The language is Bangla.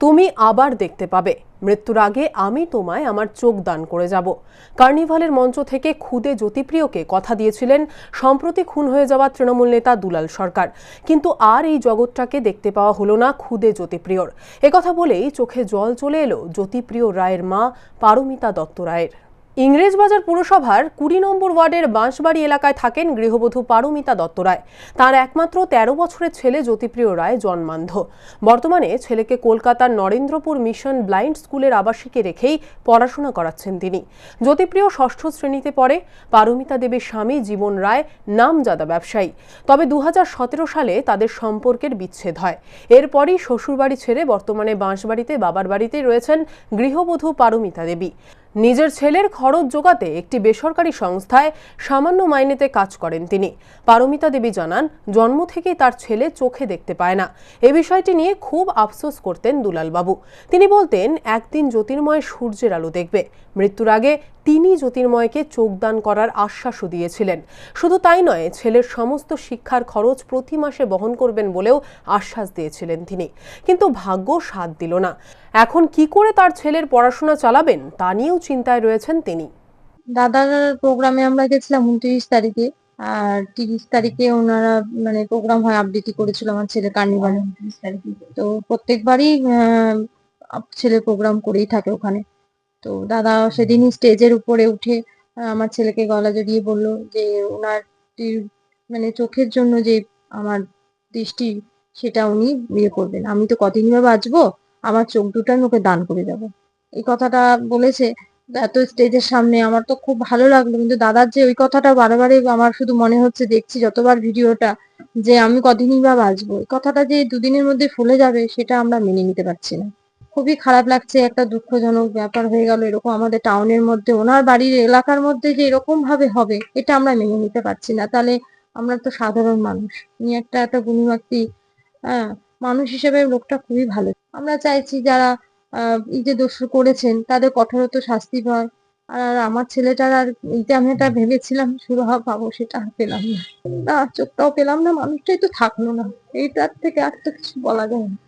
তুমি আবার দেখতে পাবে, মৃত্যুর আগে আমি তোমায় আমার চোখ দান করে যাব। কার্নিভালের মঞ্চ থেকে খুদে জ্যোতিপ্রিয়কে কথা দিয়েছিলেন সম্প্রতি খুন হয়ে যাওয়া তৃণমূল নেতা দুলাল সরকার। কিন্তু আর এই জগৎটাকে দেখতে পাওয়া হলো না খুদে জ্যোতিপ্রিয়র। একথা বলেই চোখে জল চলে এলো জ্যোতিপ্রিয় রায়ের মা পারমিতা দত্ত রায়ের। ইংরেজবাজার পুরসভার ২০ নম্বর ওয়ার্ডের বাঁশবাড়ি এলাকায় থাকেন গৃহবধূ পারমিতা দত্ত রায়। তাঁর একমাত্র ১৩ বছরের ছেলে জ্যোতিপ্রিয় রায় জন্মান্ধ। বর্তমানে ছেলেকে কলকাতার নরেন্দ্রপুর মিশন ব্লাইন্ড স্কুলের আবাসিকে রেখেই পড়াশোনা করাচ্ছেন তিনি। জ্যোতিপ্রিয় ষষ্ঠ শ্রেণীতে পড়ে। পারমিতা দেবীর স্বামী জীবন রায় নামজাদা ব্যবসায়ী। তবে ২০১৭ সালে তাদের সম্পর্কের বিচ্ছেদ হয়। এরপরই শ্বশুরবাড়ি ছেড়ে বর্তমানে বাঁশবাড়িতে বাবার বাড়িতেই রয়েছেন গৃহবধূ পারমিতা দেবী। নিজের ছেলের খরচ জোগাতে একটি বেসরকারি সংস্থায় সামান্য মাইনেতে কাজ করেন তিনি। পারমিতা দেবী জানান, জন্ম থেকেই তার ছেলে চোখে দেখতে পায় না। এ বিষয়টি নিয়ে খুব আফসোস করতেন দুলালবাবু। তিনি বলতেন, একদিন জ্যোতির্ময় সূর্যের আলো দেখবে। মৃত্যুর আগে তিনি জ্যোতির্ময়কে চোখদান করার আশ্বাসও দিয়েছিলেন। শুধু তাই নয়, ছেলের সমস্ত শিক্ষার খরচ প্রতি মাসে বহন করবেন বলেও আশ্বাস দিয়েছিলেন তিনি। কিন্তু ভাগ্য সাথ দিল না। এখন কি করে তার ছেলের পড়াশোনা চালাবেন তা নিয়েও চিন্তায় রয়েছেন তিনি। দাদার প্রোগ্রামে আমরা গেছিলাম ২৯ তারিখে। আর ৩০ তারিখে ওনারা প্রোগ্রাম হয়, আবৃত্তি করেছিল আমার ছেলে কার্নিভালে ২৯ তারিখে। তো প্রত্যেকবারই ছেলে প্রোগ্রাম করেই থাকে ওখানে। তো দাদা সেদিনই স্টেজের উপরে উঠে আমার ছেলেকে গলা জড়িয়ে বললো যে ওনার চোখের জন্য যে আমার দৃষ্টি, সেটা উনি ইয়ে করবেন। আমি তো কদিনই বা বাঁচবো, আমার চোখ দুটো আমি ওকে দান করে যাবো, এই কথাটা বলেছে। এত স্টেজের সামনে আমার তো খুব ভালো লাগলো, কিন্তু দাদার যে ওই কথাটা বারে আমার শুধু মনে হচ্ছে, দেখছি যতবার ভিডিওটা, যে আমি কদিনই বা বাঁচবো, এই কথাটা যে দুদিনের মধ্যে ফুলে যাবে, সেটা আমরা মেনে নিতে পারছি না। খুবই খারাপ লাগছে, একটা দুঃখজনক ব্যাপার হয়ে গেল। এরকম আমাদের টাউনের মধ্যে, ওনার বাড়ির এলাকার মধ্যে যে এরকম ভাবে হবে, এটা আমরা মেনে নিতে পারছি না। তাহলে আমরা তো সাধারণ মানুষ, উনি একটা গুণী মানুষ হিসেবে লোকটা খুবই ভালো। আমরা চাইছি যারা এই যে দোষ করেছেন তাদের কঠোরত শাস্তি পায়। আর আমার ছেলেটার, আর এইটা আমি এটা ভেবেছিলাম সুরাহা পাবো, সেটা পেলাম না। চোখটাও পেলাম না, মানুষটাই তো থাকলো না। এইটার থেকে আর তো কিছু বলা যায় না।